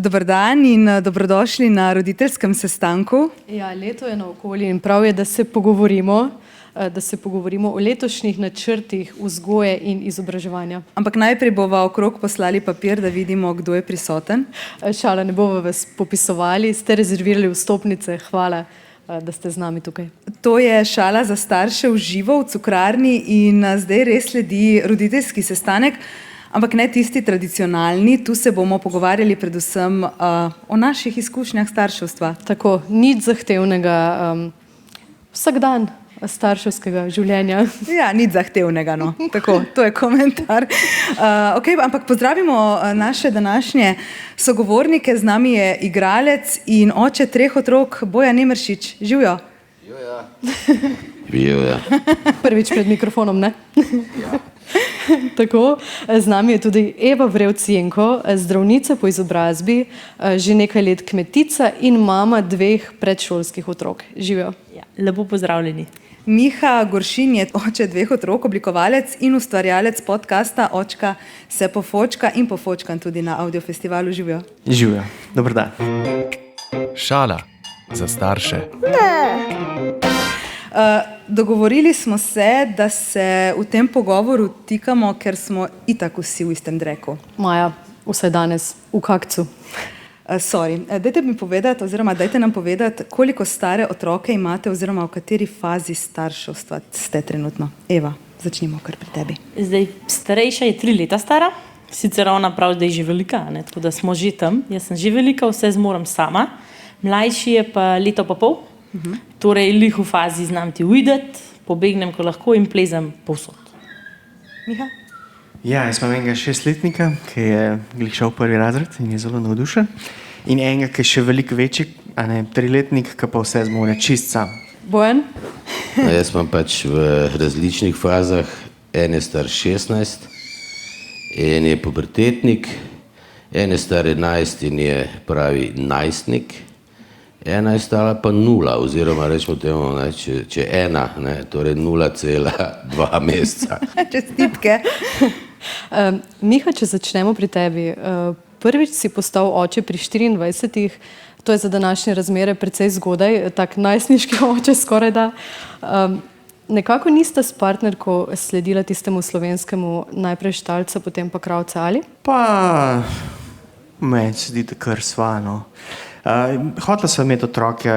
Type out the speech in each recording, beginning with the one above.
Dober dan in dobrodošli na roditeljskem sestanku. Ja, leto je naokoli in prav je, da se pogovorimo o letošnjih načrtih vzgoje in izobraževanja. Ampak najprej bova okrog poslali papir, da vidimo, kdo je prisoten. Šala, ne bova vas popisovali, ste rezervirali vstopnice, hvala, da ste z nami tukaj. To je Šala za starše v živo v Cukrarni in zdaj res sledi roditeljski sestanek, ampak ne tisti tradicionalni. Tu se bomo pogovarjali predvsem o naših izkušnjah starševstva. Tako, nič zahtevnega, vsak dan starševskega življenja. Ja, nič zahtevnega, no. Tako, to je komentar. Ampak pozdravimo naše današnje sogovornike. Z nami je igralec in oče 3 otrok, Bojan Emeršič. Živjo? Živjo. Prvič pred mikrofonom, ne? Ja. Tako, z nami je tudi Eva Vrevc-Jenko, zdravnica po izobrazbi, že nekaj let kmetica in mama 2 predšolskih otrok. Živjo. Ja, lepo pozdravljeni. Miha Goršin je oče 2 otrok, oblikovalec in ustvarjalec podcasta Očka se pofočka in pofočkan tudi na audiofestivalu. Živjo. Živjo, dober dan. Šala za starše. Dogovorili smo se, da se v tem pogovoru tikamo, ker smo itak vsi v istem dreku. Maja, vsaj danes v kakcu. Dajte nam povedati, koliko stare otroke imate oziroma v kateri fazi starševstva ste trenutno. Eva, začnimo kar pri tebi. Zdaj, starejša je 3 leta stara, sicer ona prav, da je že velika, ne? Tako da smo že tam. Jaz sem že velika, vse zmorem sama. Mlajši je pa 1,5 leta. Torej, lih v fazi znam ti uideti, pobegnem, ko lahko in plezem povsod. Miha? Ja, jaz imam enega 6-letnika, ki je glih šel v 1. razred in je zelo navdušen. In enega, ki je še veliko večji, 3-letnik, ki pa vse zmore čist sam. Bojan? Jaz imam pač v različnih fazah, en je star 16, en je pubertetnik, en je star 11 in je pravi najstnik, ena je stala pa 0, oziroma rečemo temu, če ena, torej 0,2 meseca. Čestitke. Miha, če začnemo pri tebi. Prvič si postal oče pri 24, to je za današnje razmere precej zgodaj, tak najstniški oče skoraj da. Nekako nista s partnerko sledila tistemu slovenskemu najprej štalca, potem pa kravca, ali? Pa, meni se zdi, da kar svano. Hotela sva imeti otroke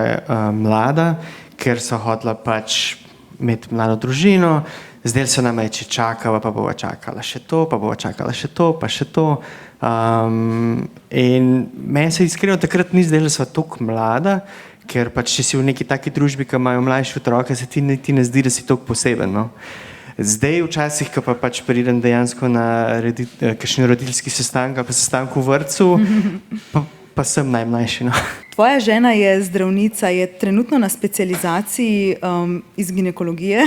mlada, ker so hotela pač imeti mlado družino. Zdaj se nam je, če čakava, pa bova čakala še to, pa bova čakala še to, pa še to. In meni se iskreno takrat ni zdelo, da sva toliko mlada, ker pač če si v neki taki družbi, ki imajo mlajši otroke, se ti ne zdi, da si toliko poseben, no. Zdaj včasih, ko pa pač pridem dejansko na kakšen roditeljski sestanek, pa sestanek v vrtcu, pa sem najmlajši, no. Tvoja žena je zdravnica, je trenutno na specializaciji iz ginekologije,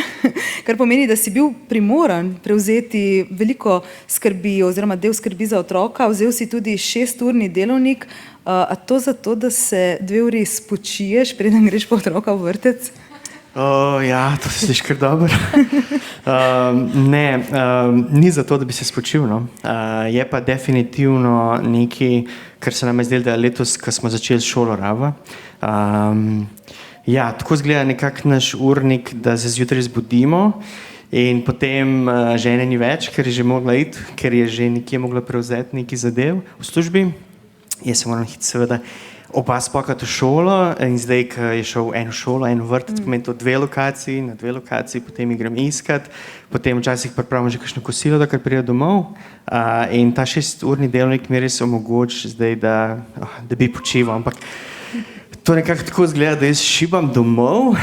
kar pomeni, da si bil primoran prevzeti veliko skrbi oziroma del skrbi za otroka. Vzel si tudi 6-urni delovnik. A to zato, da se 2 uri spočiješ, preden greš po otroka v vrtec? Ja, to se sliši kar dobro. Ni zato, da bi se spočil, no. Je pa definitivno nekaj, kar se nam je zdelo, da letos, ko smo začeli šolo Rava. Ja, tako izgleda nekak naš urnik, da se zjutraj zbudimo in potem žene ni več, ker je že mogla iti, ker je že nekje mogla prevzeti nekaj zadev v službi. Jaz se moram hitro seveda oba spokati v šolo in zdaj, ko je šel v eno šolo, eno vrtec, pomeni to 2 lokaciji, na 2 lokaciji, potem jih grem iskat, potem včasih pripravim že kakšno kosilo, da kar pride domov. In ta 6-urni delovnik mi res omogoči zdaj, da bi počival, ampak to nekako tako izgleda, da jaz šibam domov,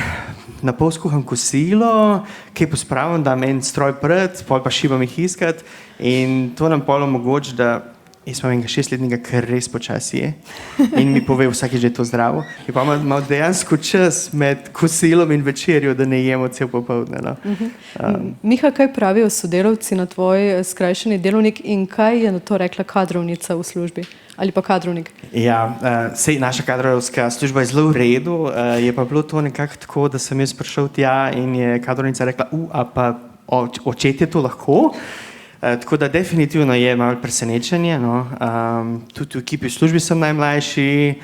na pol skuham kosilo, kaj pospravim, dam en stroj pred, pol pa šibam jih iskat in to nam pol omogoči, da jaz imam enega 6-letnika, kar res počasi je in mi pove vsakeč, da je to zdravo. In pa imam dejansko čas med kosilom in večerjo, da ne jemo cel popoldne, no. Miha, kaj pravijo sodelavci na tvoj skrajšani delovnik in kaj je na to rekla kadrovnica v službi? Ali pa kadrovnik? Ja, sej naša kadrovska služba je zelo v redu, je pa bilo to nekako tako, da sem jaz prišel tja in je kadrovnica rekla, a pa očetje to lahko? Tako da definitivno je malo presenečenje. No. Tudi v ekipi v službi sem najmlajši,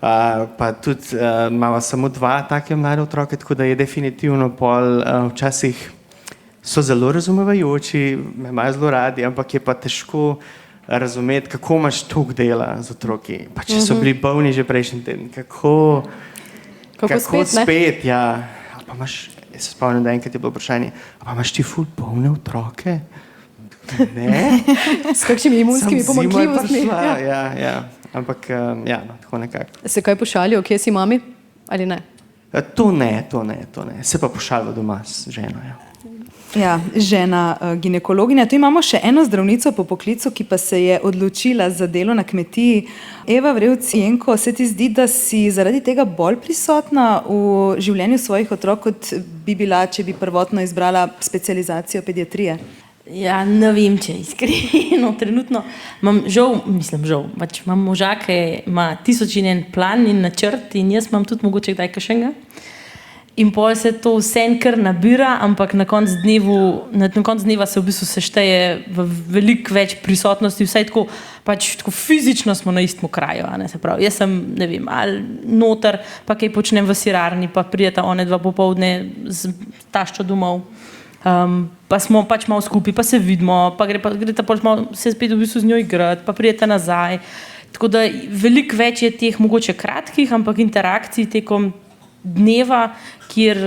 pa tudi imamo samo 2 take mlade otroke, tako da je definitivno pol včasih so zelo razumevajoči, me imajo zelo radi, ampak je pa težko razumeti, kako imaš toliko dela z otroki. Pa če so bili bolni že prejšnji teden, kako spet, ja. A pa imaš, jaz se spomnim, da enkrat je bilo vprašanje, a pa imaš ti ful polne otroke? Ne? S kakšnimi imunskimi pomanjkljivostmi. Ja. Ampak, no, tako nekako. Se kaj pošalijo, kje si mami ali ne? To ne. Se pa pošalijo doma z ženo, ja. Ja, žena ginekologinja. Tu imamo še eno zdravnico po poklicu, ki pa se je odločila za delo na kmetiji. Eva Vrevc-Jenko, se ti zdi, da si zaradi tega bolj prisotna v življenju svojih otrok, kot bi bila, če bi prvotno izbrala specializacijo pediatrije? Ja, ne vem, če iskreno, trenutno imam žal, pač imam moža, ki ima 1001 plan in načrt in jaz imam tudi mogoče kdaj kakšnega. In pol se to vse kar nabira, ampak na koncu dneva se v bistvu sešteje v veliko več prisotnosti, vsaj tako, pač tako fizično smo na istem kraju, a ne, se pravi. Jaz sem, ne vem, ali noter, pa kaj počnem v sirarni, pa prijeta one 2 popoldne z taščo domov. Pa smo pač malo skupaj, pa se vidimo, pa greta pač malo se spet v bistvu z njo igrati, pa prijeta nazaj. Tako da veliko več je teh mogoče kratkih, ampak interakcij tekom dneva, kjer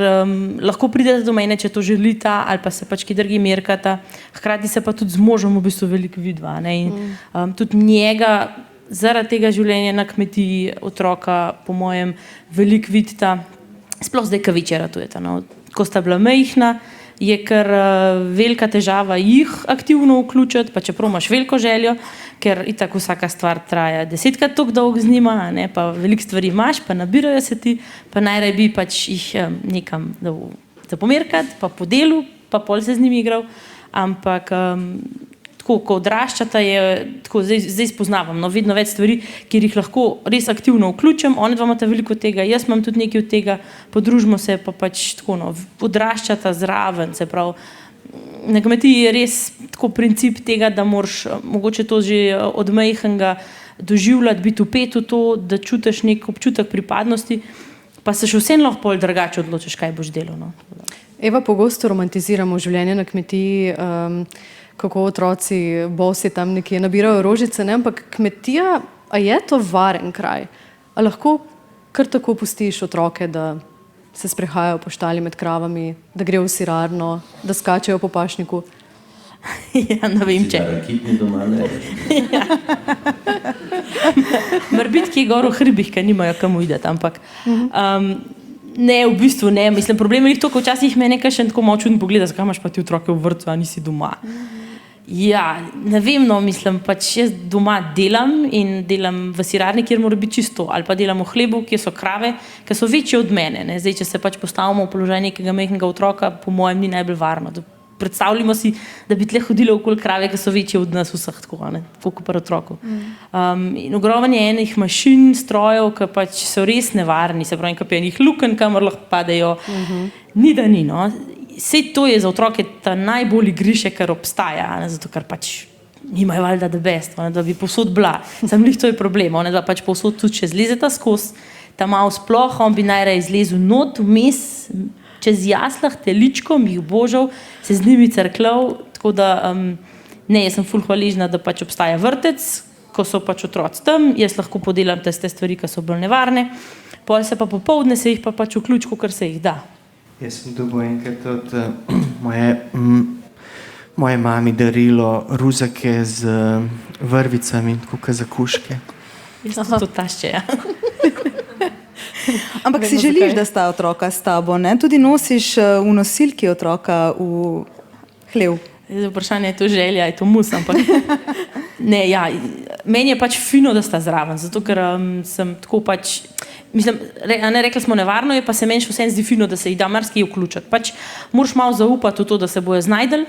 lahko pridete do mene, če to želita, ali pa se pač kje drugje merkata. Hkrati se pa tudi z možem v bistvu veliko vidva. In tudi njega zaradi tega življenja na kmetiji otroka, po mojem, veliko vidita, sploh zdaj, ko večje ratujeta. No. Ko sta bila majhna, je kar velika težava jih aktivno vključiti, pa čeprav imaš veliko željo, ker itak vsaka stvar traja 10-krat toliko dolgo z njima, ne, pa veliko stvari imaš, pa nabirajo se ti, pa najraje bi pač jih nekam za pomerkati, pa po delu, pa pol se z njimi igral, ampak tako, ko odraščata, je tako, zdaj spoznavam, no, vedno več stvari, kjer jih lahko res aktivno vključim, one 2 imata veliko tega, jaz imam tudi nekaj od tega, podružimo se pa pač tako, no, odraščata zraven, se pravi, na kmetiji je res tako princip tega, da moraš mogoče to že od majhnega doživljati, biti vpet v to, da čutiš nek občutek pripadnosti, pa se še vseeno lahko pol drugače odločiš, kaj boš delal. No. Eva, pogosto romantiziramo življenje na kmetiji, kako otroci bosi tam nekje nabirajo rožice, ne? Ampak kmetija, a je to varen kraj? A lahko kar tako pustiš otroke, da se sprehajajo po štali med kravami, da grejo v sirarno, da skačejo po pašniku? Ja, ne vem, če. Kitni doma ne. Mora biti kje gor v hribih, ki nimajo kam uideti, ampak ne, v bistvu ne. Mislim, problem je to, ko včasih me nekaj še tako malo čudno pogleda, zakaj imaš pa ti otroke v vrtcu, a nisi doma. Ja, ne vem, no, mislim, pač jaz doma delam in delam v sirarni, kjer mora biti čisto, ali pa delam v hlebu, kjer so krave, ki so večje od mene. Ne. Zdaj, če se pač postavimo v položaj nekega majhnega otroka, po mojem ni najbolj varno. Predstavljamo si, da bi tle hodile okoli krave, ki so večje od nas vseh, tako, ne, kot pri otroku. In ogromno je enih mašin, strojev, ki pač so res nevarni, se pravi, ki pa enih lukenj, kamor lahko padejo. Ni da ni, no. Sej to je za otroke ta najbolj igrišče, kar obstaja, ne, zato ker pač nimajo valjda the best, ne, da bi povsod bila. Sam lih to je problem, ne, da pač povsod tudi če zlezeta skozi, ta malo sploh, on bi najraje izlezel not, vmes, čez jaslah, teličkom, jih božal, se z njimi crklal, tako da ne, jaz sem ful hvaležna, da pač obstaja vrtec, ko so pač otroci tam, jaz lahko podelam te stvari, ki so bolj nevarne, pol se pa popoldne se jih pa pač vključ, kakor se jih da. Jaz sem dobil enkrat od moje mami darilo ruzake z vrvicami, tako kot za kuške. Jaz sem to tašče, ja. Ampak si želiš, da sta otroka s tabo, ne? Tudi nosiš v nosilki otroka v hlev. Zdaj vprašanje je to želja, je to mus, ampak ne, ja, meni je pač fino, da sta zraven, zato ker sem tako pač, mislim, ne rekli smo nevarno, je pa se meni še vsem zdi fino, da se jih da marsikaj vključiti. Pač moraš malo zaupati v to, da se bojo znajdeli,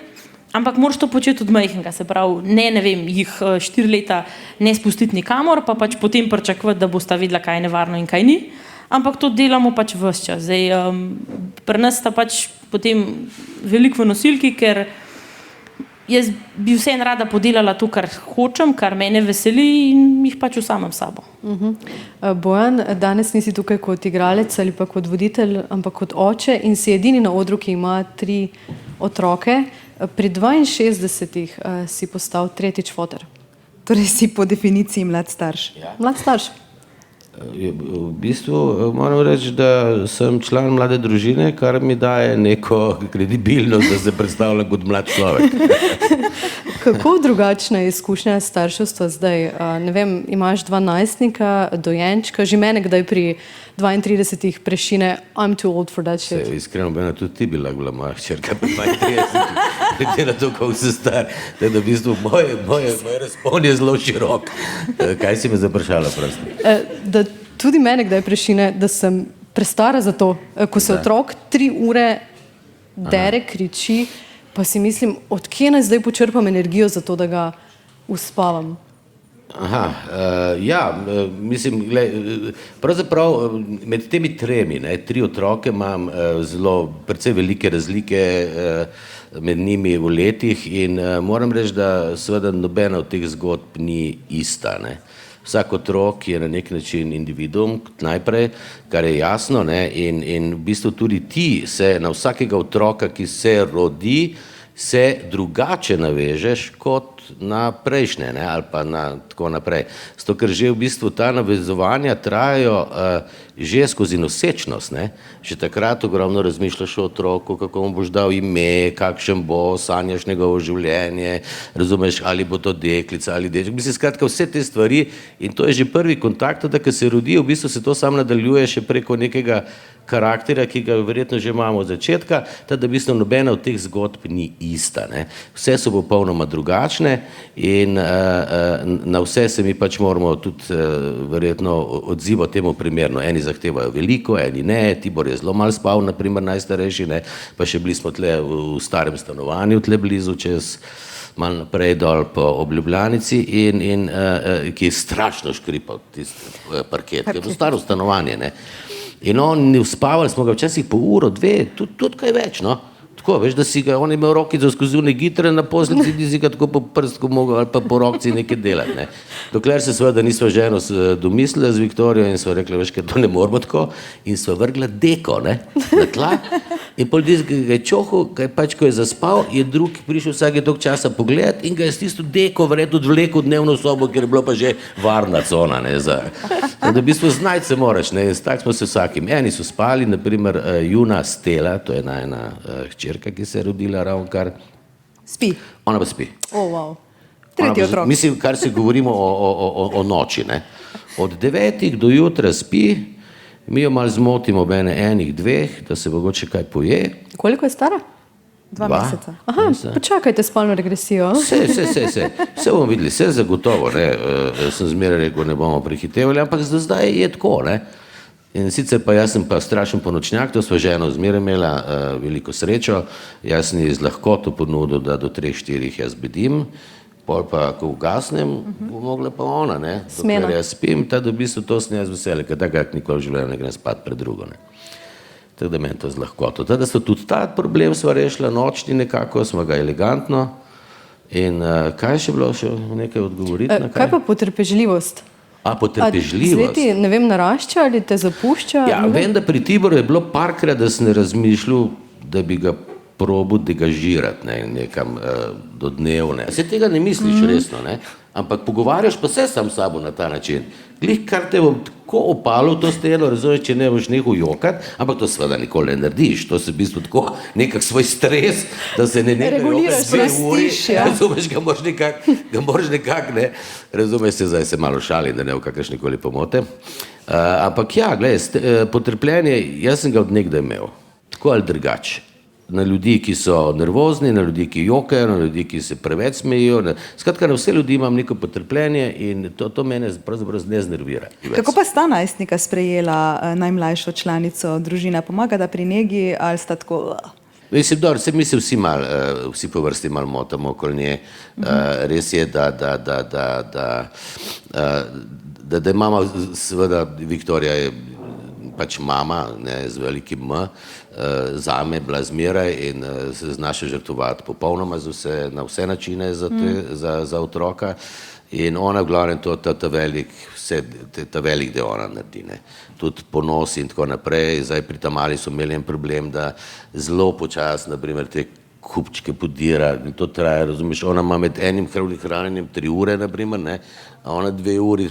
ampak moraš to početi od majhnega, se pravi, ne vem, jih 4 leta ne spustiti nikamor, pa pač potem pričakovati, da bosta vedela, kaj je nevarno in kaj ni. Ampak to delamo pač ves čas. Zdaj, pri nas sta pač potem veliko v nosilki, ker jaz bi vseeno rada podelala to, kar hočem, kar mene veseli in jih pač vzamem s sabo. Bojan, danes nisi tukaj kot igralec ali pa kot voditelj, ampak kot oče in si edini na odru, ki ima 3 otroke. Pri 62 si postal tretjič foter. Torej si po definiciji mlad starš. Mlad starš. V bistvu moram reči, da sem član mlade družine, kar mi daje neko kredibilnost, da se predstavlja kot mlad človek. Kako drugačna je izkušnja starševstva zdaj? Ne vem, imaš 2 najstnika, dojenčka, že mene kdaj pri 32 prešine I'm too old for that shit. Iskreno, Bena, tudi ti bi lahko bila moja hčerka pri 32, glede na to, kako si star. Da v bistvu moj razpon je zelo širok. Kaj si me zaprašala, prosti? Da tudi mene kdaj prešine, da sem prestara za to, ko se otrok 3 ure dere, kriči, pa si mislim, odkje naj zdaj počrpam energijo za to, da ga uspavam. Mislim, pravzaprav med temi 3, 3 otroke imam zelo precej velike razlike med njimi v letih in moram reči, da seveda nobena od teh zgodb ni ista, ne. Vsak otrok je na nek način individuum najprej, kar je jasno, ne, in v bistvu tudi ti se na vsakega otroka, ki se rodi, se drugače navežeš kot na prejšnje, ne, ali pa na tako naprej. Zato, ker že v bistvu ta navezovanja trajajo že skozi nosečnost, ne. Že takrat ogromno razmišljaš o otroku, kako mu boš dal ime, kakšen bo, sanjaš njegovo življenje, razumeš, ali bo to deklica ali deček. Mislim, skratka, vse te stvari in to je že prvi kontakt, da ko se rodi, v bistvu se to samo nadaljuje še preko nekega karakterja, ki ga verjetno že imamo od začetka, da v bistvu nobena od teh zgodb ni ista, ne. Vse so popolnoma drugačne in na vse se mi pač moramo tudi verjetno odzivati temu primerno. Eni zahtevajo veliko, eni ne. Tibor je zelo malo spal, na primer najstarejši, ne, pa še bili smo tle v starem stanovanju, tle blizu, čez malo naprej dol po Ljubljanici in ki je strašno škripal tisti parket, ki je bilo staro stanovanje, ne. In uspavali smo ga včasih po uro, 2, tudi kaj več, no. Tako, veš, da si ga, on je imel rokico skozi une gitre, naposled si ga tako po prstku mogel ali pa po rokci nekaj delati, ne. Dokler se seveda nisva ženo domislila z Viktorijo in sva rekla, veš, kaj to ne moramo tako, in sva vrgla deko, ne, na tla in pol ga je čohal, kaj pač, ko je zaspal, je drug prišel vsake toliko časa pogledat in ga je s tisto deko verjetno odvlekel v dnevno sobo, ker je bilo pa že varna cona, ne, za. Da v bistvu znajti se moraš, ne, in tak smo se vsakim. Eni so spali, na primer Juna Stela, to je ena hčerka, ki se je rodila ravnokar. Spi. Ona pa spi. Wow. Tretji otrok. Mislim, kar se govorimo o noči, ne. Od 9 do jutra spi, mi jo malo zmotimo ob enih 2, da se mogoče kaj poje. Koliko je stara? 2 meseca. Aha, počakajte spolno regresijo. Vse bomo videli, vse zagotovo, ne. Sem zmeraj rekel, ne bomo prehitevali, ampak do zdaj je tako, ne. In sicer pa jaz sem pa strašen ponočnjak, to sva ženo zmeraj imela veliko srečo, jaz sem ji z lahkoto ponudil, da do 3-4 jaz bedim, pol pa, ko ugasnem, bo mogla pa ona, ne. Smena. Dokler jaz spim, da v bistvu to sem jaz vesel, ker takrat nikoli v življenju ne grem spat pred drugo, ne. Tako da meni to z lahkoto. Da so tudi ta problem sva rešila, nočni nekako, smo ga elegantno in kaj je še bilo, še nekaj odgovoriti na kaj? Kaj pa potrpežljivost? Potrpežljivost. Z leti, ne vem, narašča ali te zapušča? Ja, vem, da pri Tiboru je bilo parkrat, da sem razmišljal, da bi ga probil degažirati, ne, nekam do dnevne. Se tega ne misliš resno, ne? Ampak pogovarjaš pa se sam s sabo na ta način. Glih, kar te bom tako opalil to steno, razumeš, če ne boš nehal jokati, ampak to seveda nikoli ne narediš. To se v bistvu tako nekak svoj stres, da se ne nekaj reguliraš, sprostiš, ja. Razumeš, ga moraš nekak, ne. Razumeš se, zdaj se malo šalim, da ne v kakršnikoli pomote. Ampak ja, gledaj, potrpljenje, jaz sem ga od nekdaj imel. Tako ali drugače. Na ljudi, ki so nervozni, na ljudi, ki jokajo, na ljudi, ki se preveč smejijo. Skratka, na vse ljudi imam neko potrpljenje in to mene pravzaprav ne znervira. Kako pa sta najstnika sprejela najmlajšo članico družine? Pomaga da pri negi ali sta tako? Mislim, dobro, mi se vsi po vrsti malo motamo okoli nje. Res je, da imamo, seveda, Viktorija je pač mama, ne, z velikim M, zame bila zmeraj in se znaša žrtvovati popolnoma na vse načine za otroka. In ona v glavnem ta velik del ona naredi, ne. Tudi ponos in tako naprej. Zdaj pri Tamari so imeli en problem, da zelo počasno, naprimer, te kupčke podira in to traja, razumeš, ona ima med enim hranjenjem 3 ure, naprimer, ne, a ona 2 uri,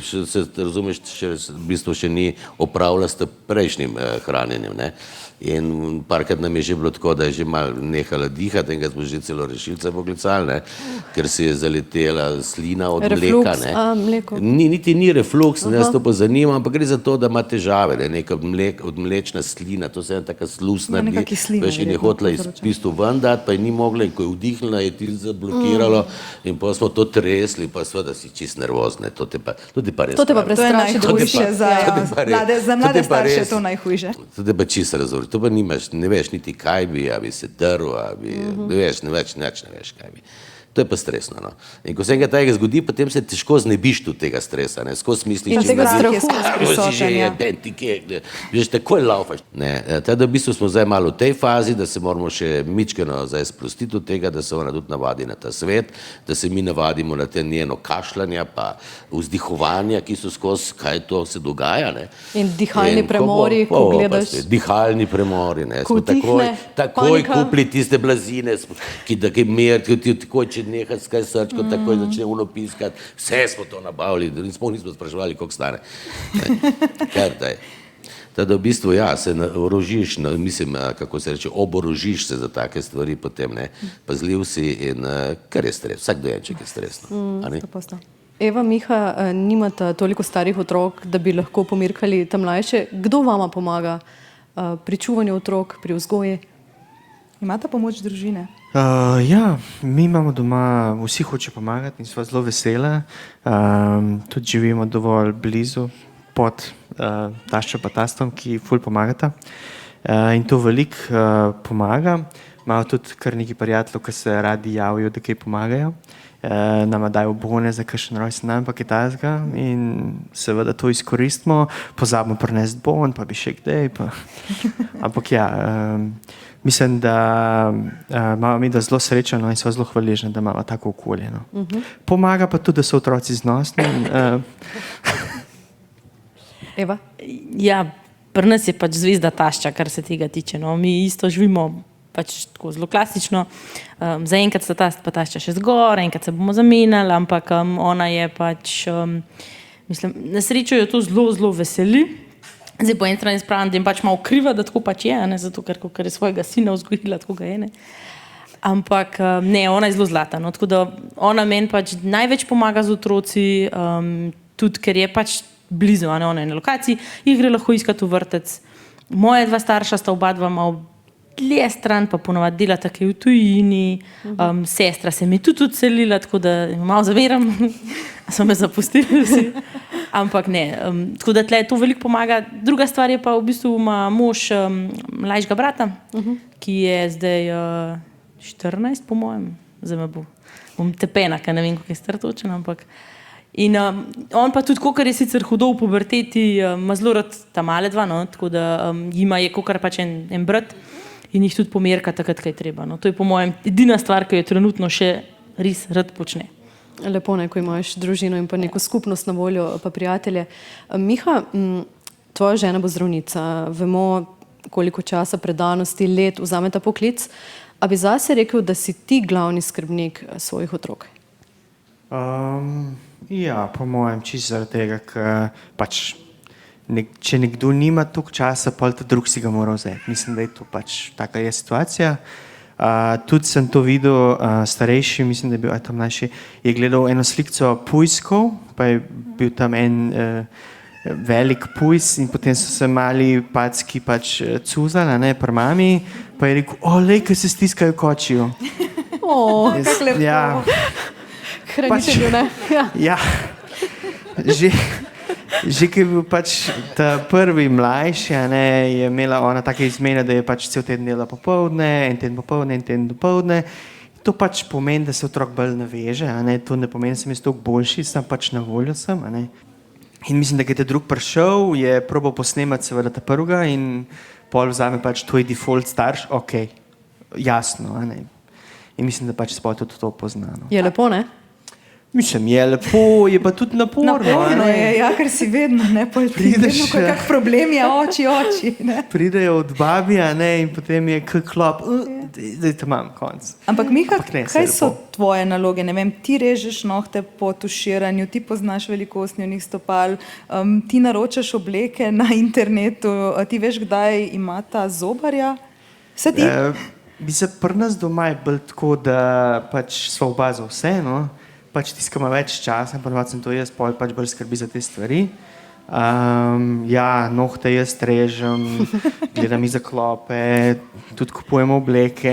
razumeš, v bistvu še ni opravila s prejšnjim hranjenjem, ne. In parkrat nam je že bilo tako, da je že malo nehala dihati in ga smo že celo rešilca poklicali, ne, ker se je zaletela slina od mleka, ne. Mleko. Niti ni refluks, ne, jaz to pa zanima, ampak gre za to, da ima težave, da je neka odmlečna slina, to se je ena taka sluzna, neka kislina, veš, in je hotela iz pistu ven dati, pa je ni mogla in ko je vdihnila, je ti zablokiralo in potem smo to tresli, pa seveda si čist nervozne, to te pa res. To te pa To je prestraši. najhujše za mlade starše, je to najhujše. To te pa čist razumeš, to pa nimaš, ne veš niti kaj bi, a bi se drl, a bi, ne veš, ne veš kaj bi. To je pa stresno, no. In ko se enkrat tega zgodi, potem se težko znebiš tudi tega stresa, ne, skozi misliš, In tega strahu. Veš, takoj laufaš. Ne, teda v bistvu smo zdaj malo v tej fazi, da se moramo še mičkeno zdaj sprostiti od tega, da se ona tudi navadi na ta svet, da se mi navadimo na te njeno kašljanja, pa vzdihovanja, ki so skozi, kaj to se dogaja, ne. In dihalni premori, ko gledaš. Dihalni premori, ne. Ko Smo takoj panika. kupili tiste blazine, ki takoj, če neha skaj srčko, takoj začne uno piskati, vse smo to nabavili, nismo spraševali, koliko stane. Kar daj. Teda v bistvu, ja, se orožiš, mislim, kako se reče, oborožiš se za take stvari, potem, ne, pazljiv si in kar je stres, vsak dojenček je stresno. A ne? Eva, Miha, nimata toliko starih otrok, da bi lahko pomirkali ta mlajše. Kdo vama pomaga pri čuvanju otrok, pri vzgoji? Imata pomoč družine? Ja, mi imamo doma, vsi hoče pomagati in smo zelo vesela. Tudi živimo dovolj blizu pod taščo pa tastom, ki ful pomagata. In to veliko pomaga. Imamo tudi kar nekaj prijateljev, ki se radi javijo, da kaj pomagajo. Nama dajo bone za kakšen rojstni dan, pa kaj takega in seveda to izkoristimo. Pozabimo prinesti bon, pa bi še kdaj. Ampak ja, mislim, da imamo mi da zelo srečeno in smo zelo hvaležni, da imamo tako okolje. No. Pomaga pa tudi, da so otroci znosni. Eva? Ja, pri nas je pač zvezda tašča, kar se tega tiče. No. Mi isto živimo pač tako zelo klasično. Zaenkrat sta tast pa tašča še zgor, enkrat se bomo zamenjali, ampak ona je pač, mislim, na srečo jo to zelo, zelo veseli. Zdaj po eni strani spravim, da jim pač malo kriva, da tako pač je, ne, zato ker je svojega sina vzgojila, tako ga je, ne. Ampak ne, ona je zelo zlata, no, tako da ona meni pač največ pomaga z otroci, tudi ker je pač blizu, ne, ona je na lokaciji, jih gre lahko iskati v vrtec. Moja 2 starša sta oba malo dlje stran, pa ponovadi delata kaj v tujini, sestra se mi tudi odselila, tako da malo zameram, so me zapustili vsi. Ampak ne, tako da tle to veliko pomaga. Druga stvar je pa v bistvu ima mož mlajšega brata, ki je zdaj 14, po mojem, zdaj me bom tepena, ker ne vem, kako je star točen, ampak. In on pa tudi, kakor je sicer hudo v puberteti, ima zelo rad ta male 2, no, tako da jima je kakor pač en brat in jih tudi pomerka takrat, kaj treba. No. To je po mojem edina stvar, ki jo trenutno še res rad počne. Lepo, ne, ko imaš družino in pa neko skupnost na voljo, pa prijatelje. Miha, tvoja žena bo zdravnica. Vemo, koliko časa, predanosti, let vzame ta poklic. A bi zase rekel, da si ti glavni skrbnik svojih otrok? Ja, po mojem, čisto zaradi tega, ker pač če nekdo nima toliko časa, pa ta drug si ga mora vzeti. Mislim, da je to pač taka je situacija. Tudi sem to videl, starejši, mislim, da je bil tam mlajši, je gledal eno slikco pujskov, pa je bil tam en velik pujs in potem so se mali packi pač cuzali, ne, pri mami, pa je rekel, lej, kaj se stiskajo kočijo. Kako lepo. Ja, Hranitelju, ne? ja. Že ki je bil pač ta prvi mlajši, ne, je imela ona take izmene, da je pač cel teden dela popoldne, en teden popoldne, en teden dopoldne. To pač pomeni, da se otrok bolj naveže, ne, to ne pomeni, da sem jaz toliko boljši, sem pač na voljo sem, ne. In mislim, da je te drug prišel, je probal posnemati seveda ta prvega in pol vzame pač tvoj default starš, ok, jasno, a ne. In mislim, da pač sploh tudi to poznano. Je lepo, ne? Mislim, je lepo, je pa tudi naporno. Naporno je, ja, ker si vedno, ne, pol ti vedno, ko je kak problem, je oči, ne. Pridejo od babi, a ne, in potem je klop, zdaj te imam konc. Ampak Miha, ne, kaj saj so lepo. tvoje naloge? Ne vem, ti režeš nohte po tuširanju, ti poznaš velikost njunih stopal, ti naročaš obleke na internetu, ti veš, kdaj ima ta zobarja? Vse ti? Bi se pri nas doma je bolj tako, da pač sva oba za vse, no. Pač tiskama več časa, ponovadi sem to jaz, pol pač bolj skrbi za te stvari. Ja, nohte jaz režem, gledam iza klope, tudi kupujemo obleke.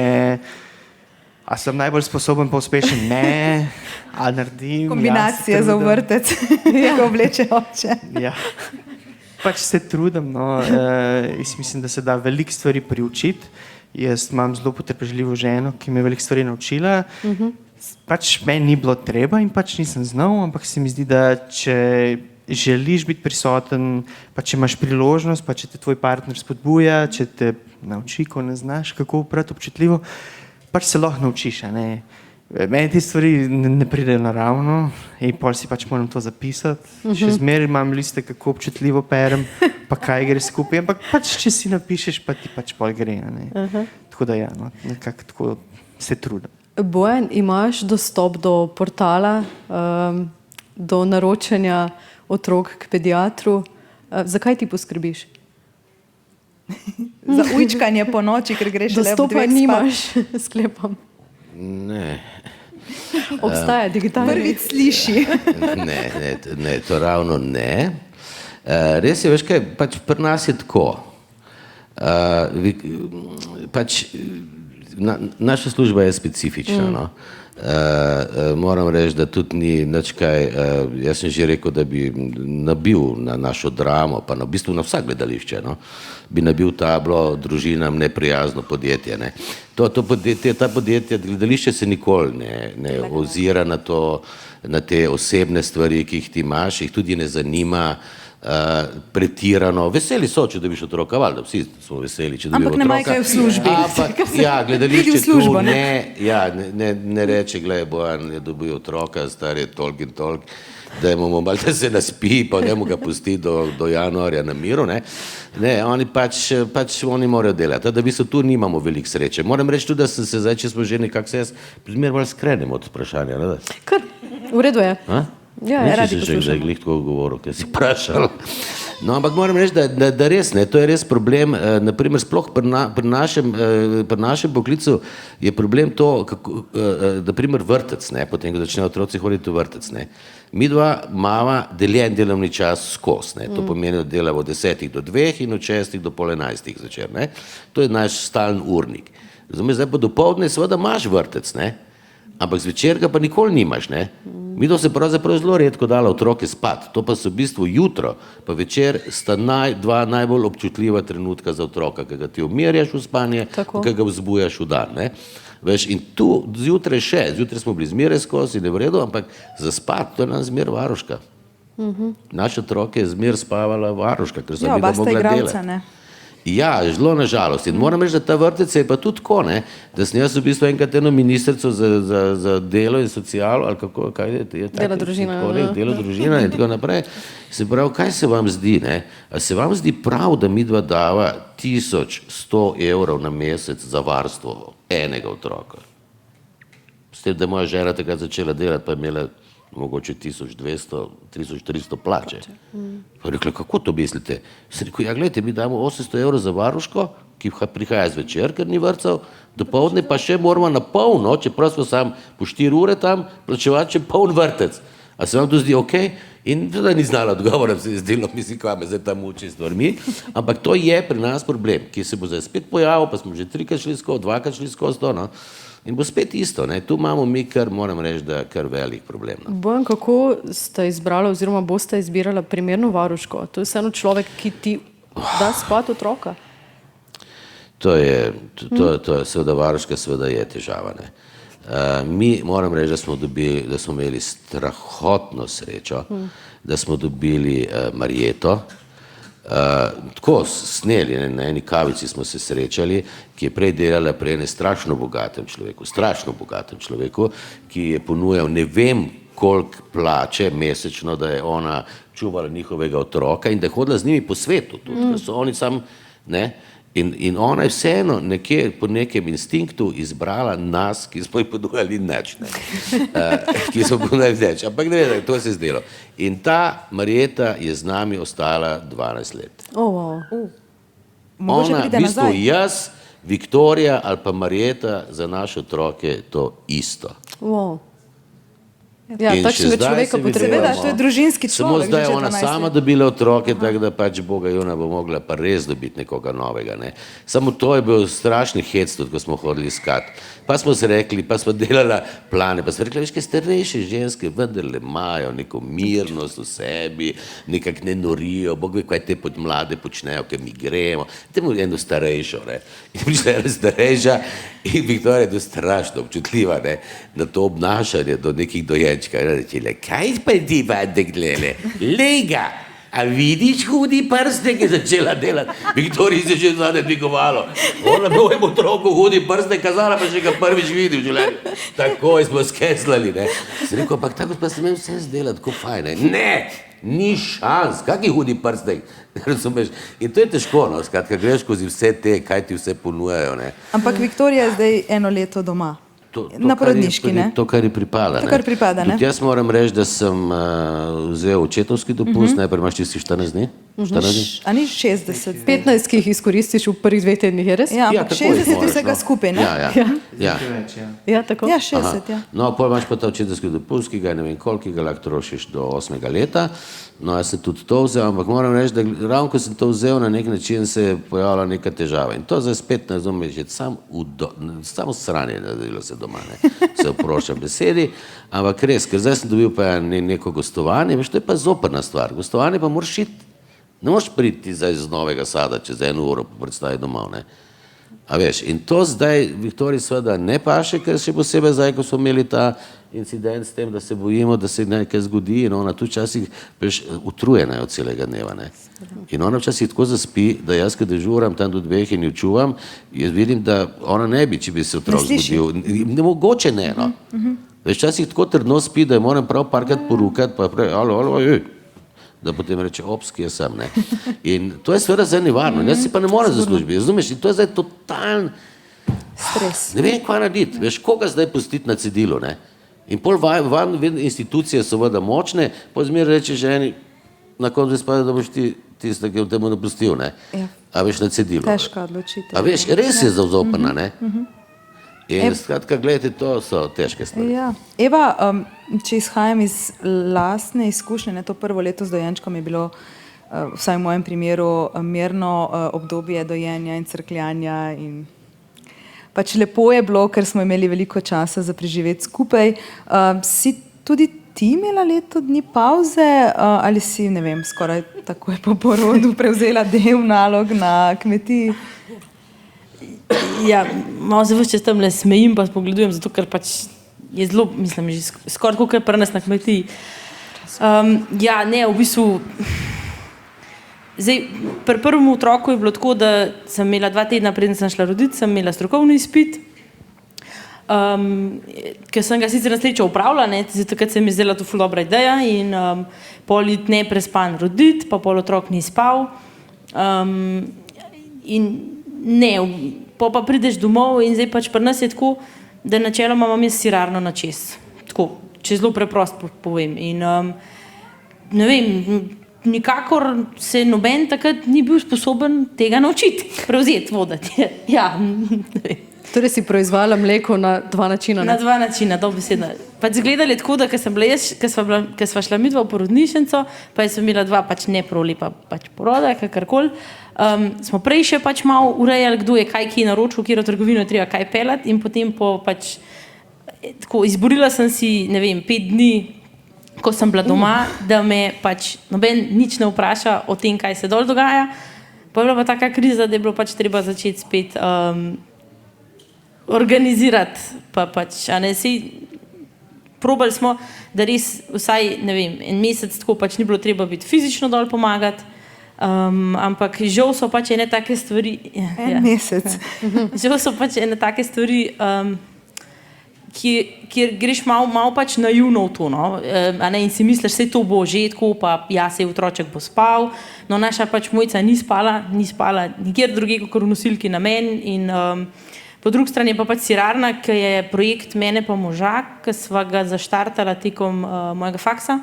A sem najbolj sposoben pa uspešen? Ne. A naredim? Kombinacije za vrtec, ko vleče oče. Ja. Pač se trudim, no. Jaz mislim, da se da veliko stvari priučiti. Jaz imam zelo potrpežljivo ženo, ki me je veliko stvari naučila. Pač meni ni bilo treba in pač nisem znal, ampak se mi zdi, da če želiš biti prisoten, pa če imaš priložnost, pa če te tvoj partner spodbuja, če te nauči, ko ne znaš, kako oprati občutljivo, pač se lahko naučiš, a ne. Meni te stvari ne pridejo naravno in pol si pač moram to zapisati. Še zmeraj imam liste, kako občutljivo perem, pa kaj gre skupaj, ampak pač če si napišeš, pa ti pač pol gre, a ne. Tako da ja, no, nekako tako se trudim. Bojan, imaš dostop do portala, do naročanja otrok k pediatru. Zakaj ti poskrbiš? Za ujčkanje po noči, ker greš le ob Dostopa dveh nimaš, sklepam. Ne, Obstaja digitalni. Prvič sliši. ne, to ravno ne. Res je, veš kaj, pač pri nas je tako. Pač naša služba je specifična, no. Moram reči, da tudi ni nič kaj, jaz sem že rekel, da bi nabil na našo dramo, pa v bistvu na vsak gledališče, no, bi nabil tablo družinam neprijazno podjetje, ne. Ta podjetja, gledališče se nikoli ne ozira na to, na te osebne stvari, ki jih ti imaš, jih tudi ne zanima, pretirano. Veseli so, če dobiš otroka, valjda, vsi smo veseli, če dobiš otroka. Ampak ne majkajo v službi. Ampak, ja, gledališče tu ne reče, glej, Bojan je dobil otroka, star je toliko in toliko, dajmo mu malo, da se naspi, pa dajmo ga pusti do januarja na miru, ne. Ne, oni pač oni morajo delati, da v bistvu tu nimamo veliko sreče. Moram reči tudi, da sem se zdaj, če smo že nekako se jaz primer bolj skrenem od vprašanja, ne da? Kar, v redu je. Ja, radi poslušamo. Že glih tako govoril, ker si vprašal. No, ampak moram reči, da res ne, to je res problem, naprimer sploh pri našem poklicu je problem to, da primer vrtec, ne, potem, ko začnejo otroci hoditi v vrtec, ne. Mi dva imava deljen delovni čas skozi, ne, to pomeni, da delamo od 10 do 2 in od 6 do pol 11 zvečer, ne. To je naš stalen urnik. Razumeš, zdaj pa dopoldne seveda imaš vrtec, ne, ampak zvečer ga pa nikoli nimaš, ne. Mi to se pravzaprav zelo redko dala otroke spat, to pa so v bistvu jutro, pa večer sta dva najbolj občutljiva trenutka za otroka, ki ga ti umirjaš v spanje, ki ga vzbujaš v dan, ne. Veš, in tu zjutraj smo bili zmeraj skozi, ne v redu, ampak za spat, to je nam zmer varuška. Naše otroke je zmer spavala varuška, ker so mi da mogla delati. Ja, zelo na žalost. In moram reči, da ta vrtec je pa tudi tako, ne, da sem jaz v bistvu enkrat eno ministrico za delo in socialo, ali kako, kaj je? Delo, družina. Delo, družina in tako naprej. Se pravi, kaj se vam zdi, ne? A se vam zdi prav, da mi dva dava 1100 evrov na mesec za varstvo enega otroka? S tem, da je moja žena takrat začela delati, pa je imela mogoče 1200, 1300 plače. Pa rekla, kako to mislite? Sem rekel, ja, gledajte, mi damo 800 evrov za varuško, ki prihaja zvečer, ker ni vrtcev, dopoldne pa še moramo na polno, čeprav smo sam po 4 ure tam, plačevati še poln vrtec. A se vam to zdi ok? In da ni znala odgovora, se je zdelo, mislim, kva me zdaj tam uči s stvarmi, ampak to je pri nas problem, ki se bo zdaj spet pojavil, pa smo že 3-krat šli skozi, 2-krat šli skozi to, no. In bo spet isto, ne, tu imamo mi kar, moram reči, da kar velik problem. No. Bojan, kako ste izbrali oziroma boste izbirala primerno varuško? To je vseeno človek, ki ti da spat otroka. To je seveda varuška, seveda je težava, ne. Mi moram reči, da smo imeli strahotno srečo, da smo dobili Marjeto. Tako sneli, na eni kavici smo se srečali, ki je prej delala pri enem strašno bogatem človeku, ki je ponujal ne vem koliko plače mesečno, da je ona čuvala njihovega otroka in da je hodila z njimi po svetu tudi, da so oni sam, ne. In ona je vseeno nekje po nekem instinktu izbrala nas, ki smo ji ponujali nič, ki smo ponujali nič, ampak ne vem, to se je zdelo. In ta Marjeta je z nami ostala 12 let. Mogoče Ona, pride v bistvu nazaj. jaz, Viktorija ali pa Marjeta za naše otroke to isto. Wow. Ja, In še takšnega zdaj človeka se potrebujemo. Seveda, to je družinski Samo človek. zdaj že je ona 14 sama let. dobila otroke, tako da pač Boga Juna bo mogla pa res dobiti nekoga novega. Ne. Samo to je bil strašni hec, tudi ko smo hodili iskat. Pa smo se rekli, pa smo delali plane, pa smo rekli, veš, kaj starejše ženske vendarle imajo neko mirnost v sebi, nekako ne norijo, Bog ve, kaj te mlade počnejo, ker mi gremo. Temu eno starejšo, ne. In prišla ena starejša in Viktorija je to strašno občutljiva, ne, na to obnašanje do nekih dojenčka. In reče, kaj pa ti vade glede? Lega, a vidiš hudi prstek, je začela delati. Viktoriji se že zadnje dvigovalo. Ona mojemu otroku hudi prstek kazala, pa še ga prvič vidi v življenju. Takoj smo skeslali, ne. Sem rekel, ampak tako pa se meni vse zdela, tako fajn, ne. Ne, ni šans, kaki hudi prstek, razumeš? In to je težko, no, skratka, greš skozi vse te, kaj ti vse ponujajo, ne. Ampak Viktorija je zdaj 1 leto doma. To, Na porodniški, ne? To, kar ji pripada. To, kar pripada, ne? Tudi jaz moram reči, da sem vzel očetovski dopust, najprej imaš tisti 14 dni. 14 dni. A ni 60? 15, ki jih izkoristiš v prvih 2 tednih, je res? Ja, ampak tako jih 60 je moraš, vsega no. skupaj, ne? Ja. Več, ja. Ja, tako? Ja, 60, ja. No, pol imaš pa ta očetovski dopust, ki ga ne vem koliko, ki ga lahko trošiš do 8. leta. No, jaz sem tudi to vzel, ampak moram reči, da ravno ko sem to vzel, na nek način se je pojavila neka težava. In to zdaj spet ne razumem, že samo sranje naredilo se doma, ne. Se oproščam besedi, ampak res, ker zdaj sem dobil pa neko gostovanje, veš, to je pa zoprna stvar. Gostovanje pa moraš iti, ne moreš priti zdaj z Novega Sada čez 1 uro po predstavi domov, ne. A veš, in to zdaj Viktoriji seveda ne paše, ker še posebej zdaj, ko smo imeli ta incident s tem, da se bojimo, da se nekaj zgodi in ona tu včasih utrujena je od celega dneva, ne. In ona včasih tako zaspi, da jaz, ko dežuram tam do 2 in jo čuvam, jaz vidim, da ona ne bi, če bi se otrok zbudil. Mogoče ne, no. Veš, včasih tako trdno spi, da jo moram prav parkrat porukati, pa prej, alo, da potem reče, ops, kje sem, ne. In to je seveda zdaj nevarno, jaz si pa ne morem zaslužiti, razumeš, in to je zdaj totalen Stres. ne vem, kva narediti, veš, koga zdaj pustiti na cedilu, ne. In pol van institucije so seveda močne, pol zmeraj reče ženi, na koncu izpade, da boš ti tiste, ki je v temu dopustil, ne. Ja. A veš, na cedilu. Težka odločitev. A veš, res je zoprna, ne. In skratka, gledajte, to so težke stvari. Ja. Eva, če izhajam iz lastne izkušnje, ne, to prvo leto z dojenčkom je bilo, vsaj v mojem primeru, mirno obdobje dojenja in crkljanja in pač lepo je bilo, ker smo imeli veliko časa za preživeti skupaj. Si tudi ti imela leto dni pauze ali si, ne vem, skoraj takoj po porodu prevzela del nalog na kmetiji? Ja, malo se vse tam le smejim, pa spogledujem, zato ker pač je zelo, mislim, že skoraj tako, kar pri nas na kmetiji. Ja, ne, v bistvu, zdaj, pri prvem otroku je bilo tako, da sem imela 2 tedna, preden sem šla roditi, sem imela strokovni izpit, ker sem ga sicer na srečo opravila, ne, takrat se mi je zdela to ful dobra ideja in pol iti neprespan roditi, pa pol otrok ni spal. In ne, pa prideš domov in zdaj pač pri nas je tako, da načeloma imam jaz sirarno na čez. Tako, če zelo preprosto povem. In ne vem, nikakor se noben takrat ni bil sposoben tega naučiti, prevzeti, voditi. Ja, ne vem. Torej si proizvala mleko na 2 načina. Na 2 načina, dobesedno. Pač zgledali tako, da ko sva šla midva v porodnišnico, pa sem imela 2 pač ne prav lepa pač poroda, kakorkoli. Smo prej še pač malo urejali, kdo je kaj kje naročil, kjer v trgovino je treba kaj pelati in potem po pač tako izborila sem si, ne vem, 5 dni, ko sem bila doma, da me pač noben nič ne vpraša o tem, kaj se dol dogaja. Pa je bila pa taka kriza, da je bilo pač treba začeti spet organizirati, pa pač, a ne, probali smo, da res vsaj, ne vem, en mesec tako pač ni bilo treba biti fizično dol pomagati, ampak žal so pač ene take stvari, En mesec. žal so pač ene take stvari, kjer greš malo pač naivno v to, no? A ne, in si misliš, sej to bo že tako, pa ja, sej otroček bo spal, no naša pač Mojca ni spala nikjer druge kot v nosilki na meni in po drugi strani je pa pač sirarna, ki je projekt mene pa moža, ki sva ga zaštartala tekom mojega faksa.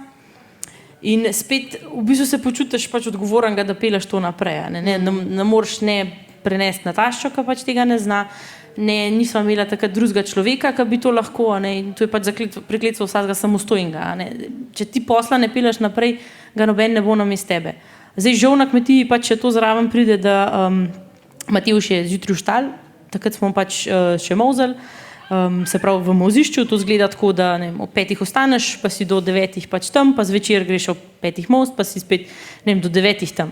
In spet v bistvu se počutiš pač odgovornega, da peleš to naprej. Ne moreš ne prenesti na taščo, ki pač tega ne zna, nisva imela takrat drugega človeka, ki bi to lahko, in to je pač prekletstvo vsakega samostojnega. Če ti posla ne peleš naprej, ga noben ne bo namesto tebe. Zdaj žal na kmetiji pač še to zraven pride, da Matevž je zjutraj vstal, takrat smo pač še molzali, se pravi v mozišču, to zgleda tako, da ne vem, ob 5 ostaneš, pa si do 9 pač tam, pa zvečer greš ob 5 molst, pa si spet ne vem, do 9 tam.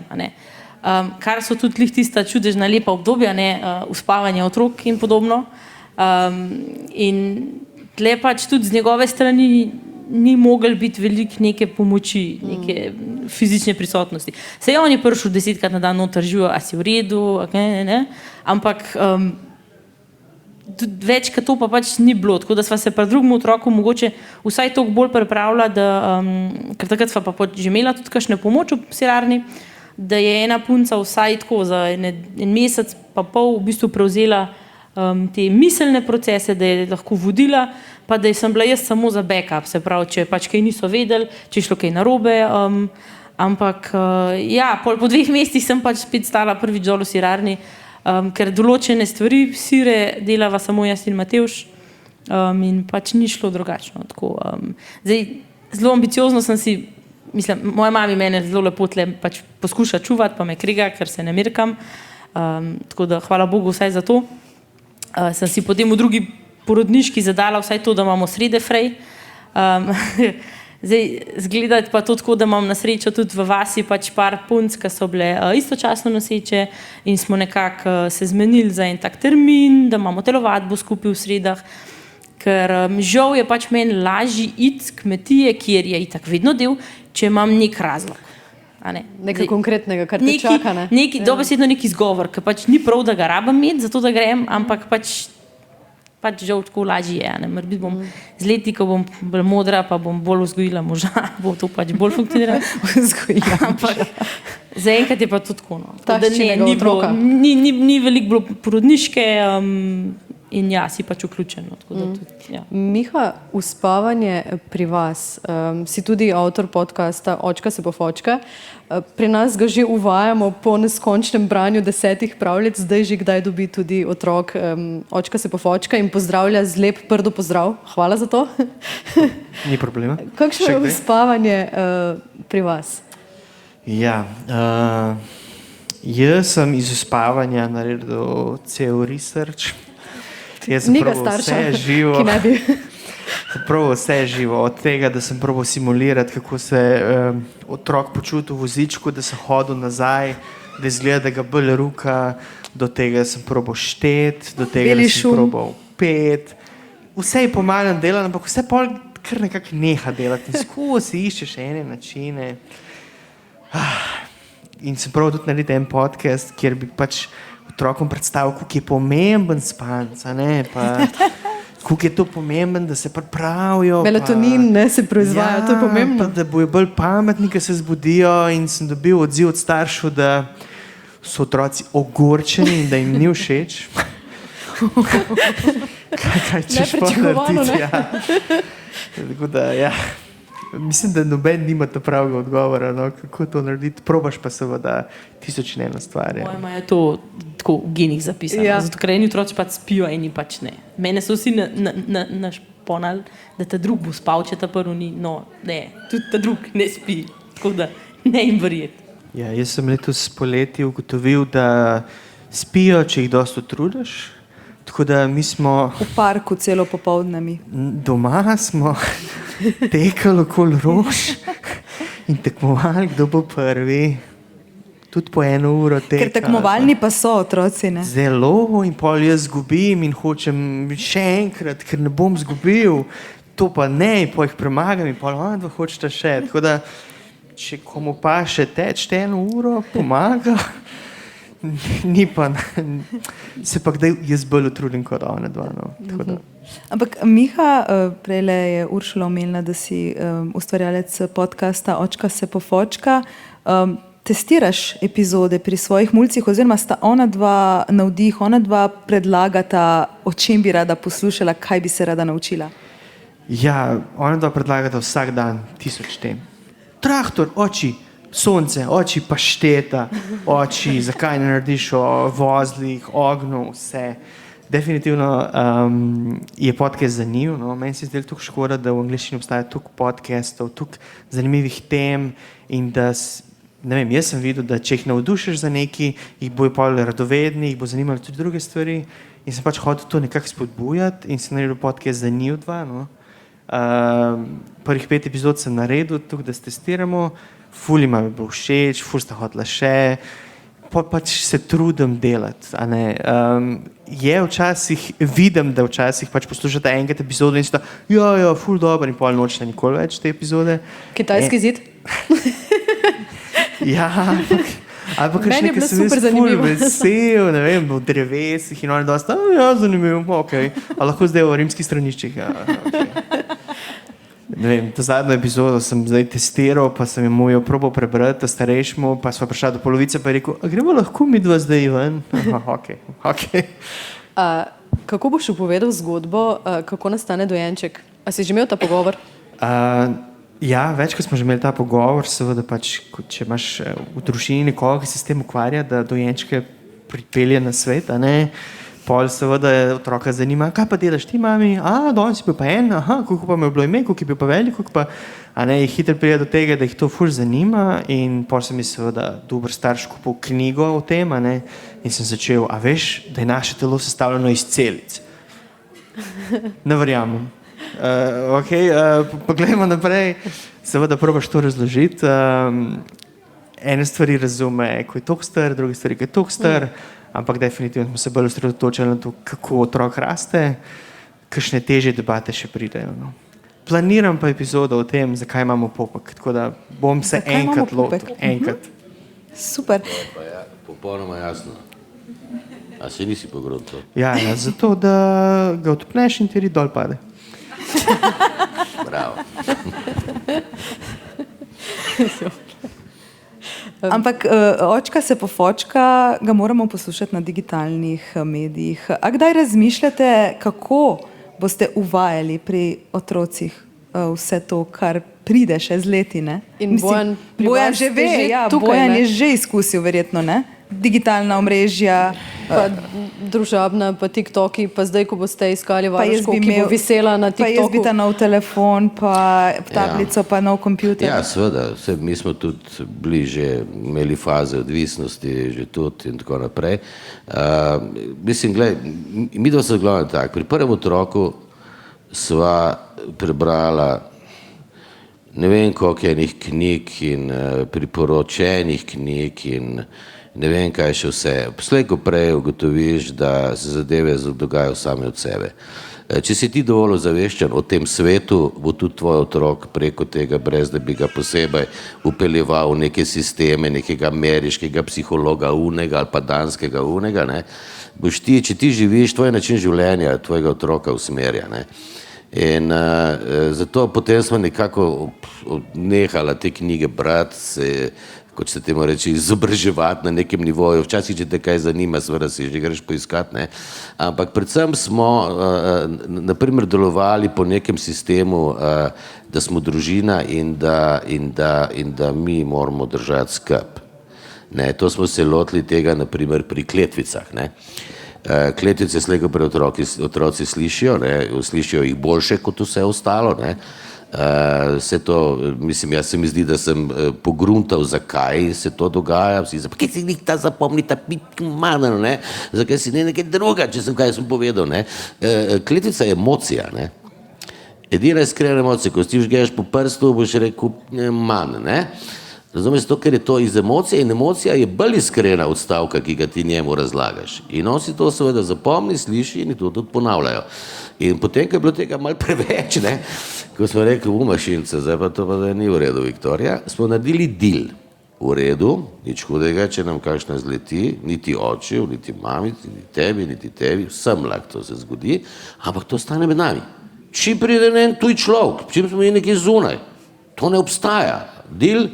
Kar so tudi lih tista čudežna lepa obdobja, uspavanje otrok in podobno. In tle pač tudi z njegove strani ni mogel biti veliko neke pomoči, neke fizične prisotnosti. Sej on je prišel 10-krat na dan noter živo, a si v redu, ampak več kot to pa pač ni bilo, tako da sva se pri drugem otroku mogoče vsaj toliko bolj pripravila, ker takrat sva pa že imela tudi kakšne pomoč v sirarni, da je ena punca vsaj tako za en mesec pa pol v bistvu prevzela te miselne procese, da je lahko vodila, pa da sem bila jaz samo za backup, se pravi, če pač kaj niso vedeli, če je šlo kaj narobe, ampak ja, po 2 mesecih sem pač spet stala prvič dol v sirarni, ker določene stvari sire delava samo jaz in Matevž in pač ni šlo drugačno. Zdaj, zelo ambiciozno sem si, mislim, moja mami mene zelo lepo tle pač poskuša čuvati, pa me kriga, ker se ne merkam, tako da hvala Bogu vsaj za to. Sem si potem v drugi porodniški zadala vsaj to, da imamo srede frej. Zdaj, zgledati pa to tako, da imam na srečo tudi v vasi pač par punc, ki so bile istočasno noseče in smo nekako se zmenili za en tak termin, da imamo telovadbo skupaj v sredah, ker žal je pač meni lažji iti kmetije, kjer je itak vedno del, če imam nek razlog. Nekaj konkretnega, kar te čaka, ne? Dobesedno neki izgovor, ker pač ni prav, da ga rabim imeti, zato da grem, ampak pač žal tako lažje je. Morbiti bom z leti, ko bom bolj modra, pa bom bolj vzgojila moža, bo to pač bolj funkcioniralo. Ampak zaenkrat je pa to tako. Ni veliko bilo porodniške in ja, si pač vključen. Miha, uspavanje pri vas, si tudi avtor podcasta Očka se pofočka. Pri nas ga že uvajamo po neskončnem branju 10 pravljic, zdaj že kdaj dobi tudi otrok Očka se pofočka in pozdravlja z lep prdo pozdrav. Hvala za to. Ni problema. Kakšno je uspavanje pri vas? Ja, jaz sem iz uspavanja naredil cel research. Njega starša, ki ne bi. Probal vse živo, od tega, da sem probal simulirati, kako se otrok počuti v vozičku, da sem hodil nazaj, da izgleda, da ga bolj ruka, do tega sem probal šteti, do tega sem probal pet. Vse je pomalem delati, ampak vse pol kar nekako neha delati in skozi iščeš ene načine. In sem probal tudi narediti en podcast, kjer bi pač otrokom predstavil, kako je pomemben spanc, kako je to pomemben, da se pripravijo. Melatonin se proizvaja, to je pomembno. Da bojo bolj pametni, ko se zbudijo, in sem dobil odziv od staršev, da so otroci ogorčeni in da jim ni všeč. Kaj češ pa narediti? Tako da, ja. Mislim, da noben nima ta pravega odgovora, kako to narediti. Probaš pa seveda 1001 stvar. Moje imajo to tako v genih zapisano. Zato, ker eni otroci pač spijo, eni pač ne. Mene so vsi našponali, da ta drug bo spal, če ta prvi ni. No, ne, tudi ta drug ne spi. Tako da ne jim verjeti. Ja, jaz sem letos poleti ugotovil, da spijo, če jih dosti utrudiš. Tako da mi smo v parku celo popoldne mi. Doma smo tekali okoli rož in tekmovali, kdo bo prvi. tudi po 1 uro teka. Ker tekmovalni pa so otroci, ne? Zelo, in pol jaz zgubim in hočem še enkrat, ker ne bom zgubil, to pa ne, in pol jih premagam in pol, dva hočeta še. Tako da, če komu pa še teč 1 uro, pomaga, ni pa, se pa kdaj jaz bolj utrudim kot ona dva, no. Tako da. Ampak Miha, prejle je Uršula omenila, da si ustvarjalec podcasta Očka se pofočka. Testiraš epizode pri svojih mulcih oziroma sta ona dva navdih, ona dva predlagata, o čem bi rada poslušala, kaj bi se rada naučila? Ja, ona dva predlagata vsak dan 1000 tem. Traktor, oči, sonce, oči pašteta, oči, zakaj ne narediš o vozlih, ognju, vse. Definitivno je podcast zanimiv. No? Meni se zdi tako škoda, da v angleščini obstaja toliko podcastov, toliko zanimivih tem in da, ne vem, jaz sem videl, da če jih navdušiš za neki, jih bojo pol radovedni, jih bo zanimalo tudi druge stvari in sem pač hotel to nekako spodbujati in sem naredil podcast za njih dva. No? Prvih 5 epizod sem naredil, tukaj da testiramo, ful jima je bilo všeč, ful sta hotela še, pač se trudim delati. A ne? Je včasih, vidim, da včasih pač poslušate enkrat epizodo in sta, ja, ful dobro in pol nočete nikoli več te epizode. Kitajski zid? Ja, ampak Meni je bilo sem super jaz ful zanimivo. vesel, ne vem, v drevesih in oni dosta, ja, zanimivo, okej. A lahko zdaj v rimskih straniščih, ja, okej. Ne vem, to zadnjo epizodo sem zdaj testiral, pa sem mu jo probal prebrati, starejšemu, pa sva prišla do polovice, pa je rekel, a gremo lahko mi dva zdaj ven? Aha, okej. Kako boš povedal zgodbo, kako nastane dojenček? A si že imel ta pogovor? Ja, večkrat smo že imeli ta pogovor, seveda pač, če imaš v družini nekoga, ki se s tem ukvarja, da dojenčke pripelje na svet, a ne? Pol seveda otroka zanima, kaj pa delaš ti, mami? Danes si bil pa en, koliko pa mi je bilo ime, koliko je bil pa velik, koliko pa, a ne, hitro pride do tega, da jih to ful zanima in pol sem mi seveda dober starš kupil knjigo o tem, a ne, in sem začel, a veš, da je naše telo sestavljeno iz celic. Ne verjamem. Poglejmo naprej, seveda probaš to razložiti. Ene stvari razume, ko je toliko star, druge stvari, ko je toliko star, ampak definitivno smo se bolj osredotočili na to, kako otrok raste, kakšne težje debate še pridejo. No. Planiram pa epizodo o tem, zakaj imamo popek, tako da bom se Zakaj imamo enkrat lotil. popek? Enkrat. Super. Pa ja, popolnoma jasno. A se nisi pogruntal? Ja, zato, da ga odpneš in ti dol pade. Bravo. Ampak Očka se pofočka ga moramo poslušati na digitalnih medijih. A kdaj razmišljate, kako boste uvajali pri otrocih vse to, kar pride še z leti, ne? In Bojan, pri Bojan vas že ste ve, že ja, tukaj, Bojan ne? je že izkusil verjetno, ne? Digitalna omrežja. Pa družabna, pa TikToki, pa zdaj, ko boste iskali Pa jaz varuško, bi ki bo imel- visela na Pa jaz bi TikToku. ta nov telefon, pa tablico, pa nov kompjuter. Ja, seveda, mi smo tudi bili že, imeli faze odvisnosti, že tudi in tako naprej. Mislim, mi dva se glavno tako, pri prvem otroku sva prebrala ne vem koliko enih knjig in priporočenih knjig in ne vem kaj še vse. Slej ko prej ugotoviš, da se zadeve dogajajo same od sebe. Če si ti dovolj ozaveščen o tem svetu, bo tudi tvoj otrok preko tega, brez da bi ga posebej upeljeval v neke sisteme, nekega ameriškega psihologa unega ali pa danskega unega, ne, boš ti, če ti živiš, tvoj način življenja tvojega otroka usmerja. Ne. In zato potem smo nekako nehala te knjige brati, se, kot se temu reči, izobraževati na nekem nivoju. Včasih, če te kaj zanima, seveda si že greš poiskat, ne. Ampak predvsem smo naprimer delovali po nekem sistemu, da smo družina in da mi moramo držati skrb. Ne, to smo se lotili tega naprimer pri kletvicah, ne. Kletvice slej ko prej otroci slišijo, ne, slišijo jih boljše kot vse ostalo, ne. Vse to, mislim, jaz se mi zdi, da sem pogruntal, zakaj se to dogaja, vsi zakaj si njih ta zapomni, ta pitmanj, ne, zakaj si ne nekaj druga, če sem kaj sem povedal, ne. Kletvica je emocija, ne. Edina iskrena emocija, ko si žgeš po prstu, boš rekel manj, ne. Razumeš, to, ker je to iz emocije in emocija je bolj iskrena od stavka, ki ga ti njemu razlagaš. In on si to seveda zapomni, sliši in to tudi ponavljajo. In potem, ko je bilo tega malo preveč, ne, ko smo rekli, mašinca, zdaj pa to pa da ni v redu, Viktorija, smo naredili deal. V redu, nič hudega, če nam kakšna zleti, niti očev, niti mamici, niti tebi, vsem lahko to se zgodi, ampak to stane med nami. Čim pride en tuj človek, čim smo mi nekje zunaj, to ne obstaja. Deal.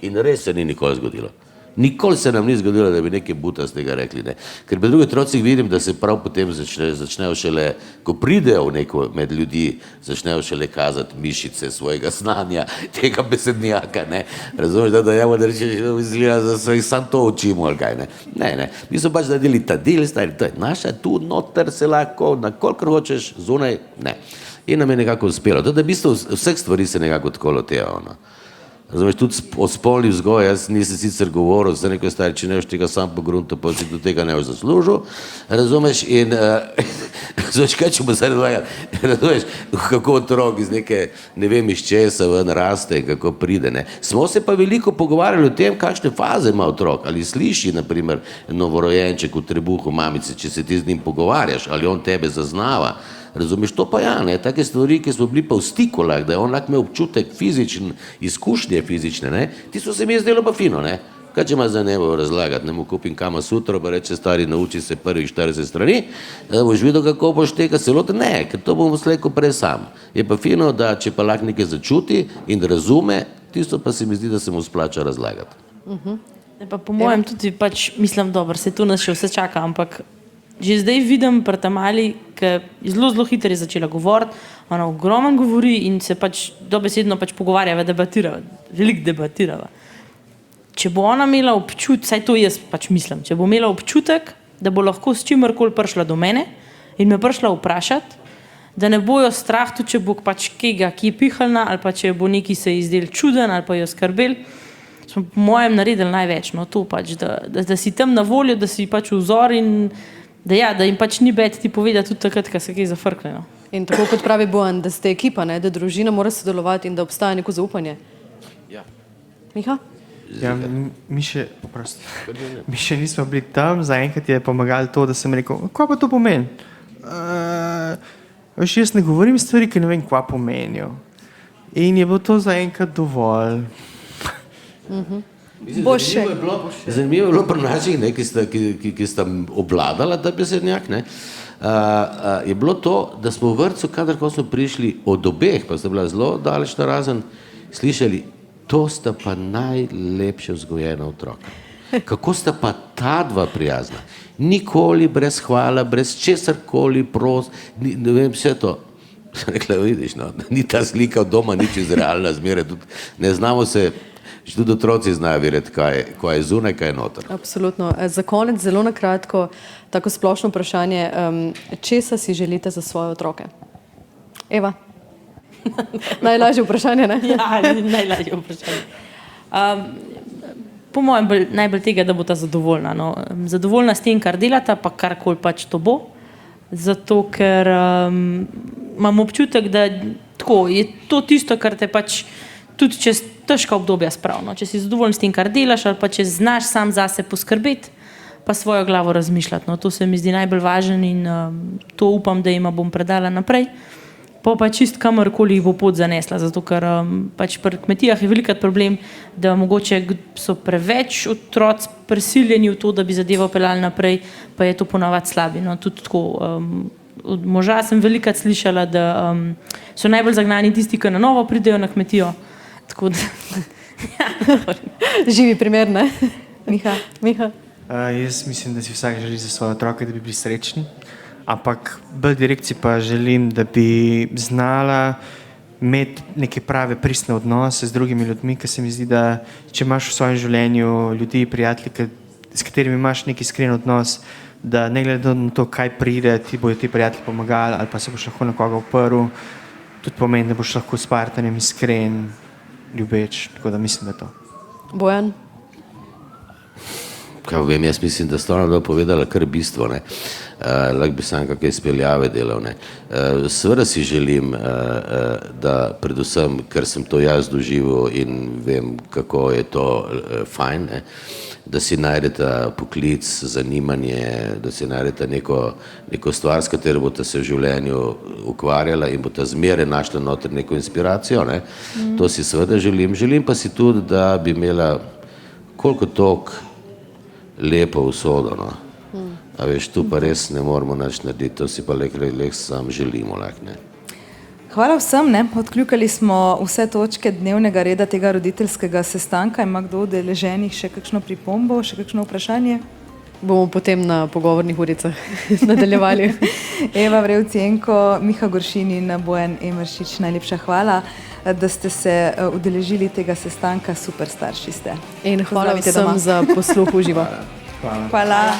In res se ni nikoli zgodilo. Nikoli se nam ni zgodilo, da bi nekaj butastega rekli. Ne. Ker pri drugih otrocih vidim, da se prav potem začnejo šele, ko pridejo med ljudi, začnejo šele kazati mišice svojega znanja, tega besednjaka. Ne. Razumeš, da jamo, da rečeš, da izgleda, da se jih sam to učimo ali kaj. Ne. Mi so pač naredili ta del, stari, to je naša, tu noter se lahko, na kolikor hočeš, zunaj, ne. In nam je nekako uspelo. To je v bistvu vseh stvari se nekako tako lotevalo. Razumeš, tudi o spolni vzgoji, jaz nisem sicer govoril, zdaj nekaj stari, če ne boš tega sam po gruntu, pa si do tega ne boš zaslužil, razumeš, in razumeš, kaj če bo zdaj dvajati, razumeš, kako otrok iz neke, ne vem, iz česa ven raste in kako pride, ne. Smo se pa veliko pogovarjali o tem, kakšne faze ima otrok, ali sliši, naprimer, novorojenček v trebuhu mamice, če se ti z njim pogovarjaš, ali on tebe zaznava. Razumeš, to pa ja, ne, take stvari, ki smo bili pa v stiku, da je on lahko imel občutek fizičen, izkušnje fizične, ne, ti so se mi zdelo pa fino, ne. Kaj če ima za nebo razlagati, ne mu kupim Kama Sutro, pa reče stari, nauči se prvih 40 strani, da boš videl, kako boš tega se loti, ne, ker to bomo slejko prej sam. Je pa fino, da če pa lahko nekaj začuti in razume, tisto pa se mi zdi, da se mu splača razlagati. Pa po mojem tudi pač, mislim, dobro, se tu nas še vse čaka, ampak že zdaj vidim pri ta mali, ki zelo hitro je začela govoriti, ona ogromno govori in se pač dobesedno pač pogovarjava, debatirava, veliko debatirava. Če bo ona imela občutek, saj to jaz pač mislim, če bo imela občutek, da bo lahko s čimerkoli prišla do mene in me prišla vprašati, da ne bojo strah, tudi če bo pač kega, ki je pihalna, ali pa če bo neki se izdel čuden, ali pa jo skrbel, smo po mojem naredili največ, no to pač, da si tam na voljo, da si pač vzor in da jim pač ni bed ti povedati tudi takrat, ko se kaj zafrkne. No. In tako kot pravi Bojan, da ste ekipa, ne, da družina mora sodelovati in da obstaja neko zaupanje. Ja. Miha? Ja, mi še nismo bili tam, zaenkrat je pomagalo to, da sem rekel, kaj pa to pomeni? Jaz ne govorim stvari, ki ne vem, kaj pomenijo. In je bilo to zaenkrat dovolj. Zanimivo je bilo pri naših, ne, ki sta obvladala ta besednjak, ne, je bilo to, da smo v vrtcu, kadarko smo prišli od obeh, pa sta bila zelo daleč narazen, slišali, to sta pa najlepše vzgojena otroka. Kako sta pa ta dva prijazna? Nikoli brez hvala, brez česarkoli, ne vem, vse to. Rekla, vidiš, no, ni ta slika od doma, nič iz realna zmeraj, ne znamo se. Tudi otroci znajo vedeti, kaj je zunaj, kaj je noter. Absolutno. Za konec zelo na kratko, tako splošno vprašanje, česa si želite za svoje otroke? Eva? Najlažje vprašanje, ne? Ja, najlažje vprašanje. Po mojem najbolj tega, da bo ta zadovoljna. No. Zadovoljna s tem, kar delata, pa karkoli pač to bo. Zato, ker imam občutek, da tako, je to tisto, kar te pač tudi čez težka obdobja spravno. Če si zadovoljen s tem, kar delaš, ali pa če znaš sam zase poskrbeti, pa svojo glavo razmišljati. No, to se mi zdi najbolj važno in to upam, da jima bom predala naprej. Pa čist kamorkoli jih bo pot zanesla, zato ker pač pri kmetijah je velikrat problem, da mogoče so preveč otroci prisiljeni v to, da bi zadevo peljali naprej, pa je to ponavadi slabi. No, tudi tako, od moža sem velikrat slišala, da so najbolj zagnani tisti, ki na novo pridejo na kmetijo. Tako da, Živi primer, ne? Miha? Jaz mislim, da si vsak želi za svoje otroke, da bi bili srečni, ampak bolj direkci pa želim, da bi znala imeti neke prave pristne odnose z drugimi ljudmi, ker se mi zdi, da če imaš v svojem življenju ljudi, prijatelji, s katerimi imaš neki iskren odnos, da ne glede na to, kaj pride, ti bojo ti prijatelji pomagali ali pa se boš lahko na koga uprl, tudi pomeni, da boš lahko s partnerjem iskren, ljubeč, tako da mislim, da je to. Bojan? kaj vem, jaz mislim, da sta ona povedala kar bistvo, ne. Lahko bi sam kakšne izpeljave delal, ne. Seveda si želim, da predvsem, ker sem to jaz doživel in vem, kako je to fajn, ne, da si najdeta poklic, zanimanje, da si najdeta neko stvar, s katero boste se v življenju ukvarjala in boste zmeraj našla noter neko inspiracijo, ne. To si seveda želim. Želim pa si tudi, da bi imela koliko toliko lepo usodo, no. A veš, tu pa res ne moramo nič narediti, to si pa le sam želimo, ne. Hvala vsem, ne. Odkljukali smo vse točke dnevnega reda tega roditeljskega sestanka. Ima kdo od udeleženih še kakšno pripombo, še kakšno vprašanje? Bomo potem na pogovornih uricah nadaljevali. Eva Vrevcienko, Miha Goršin in Bojan Emeršič, najlepša hvala, da ste se udeležili tega sestanka. Super starši ste. In hvala Pozdravite vsem doma. za posluh v živo. Hvala.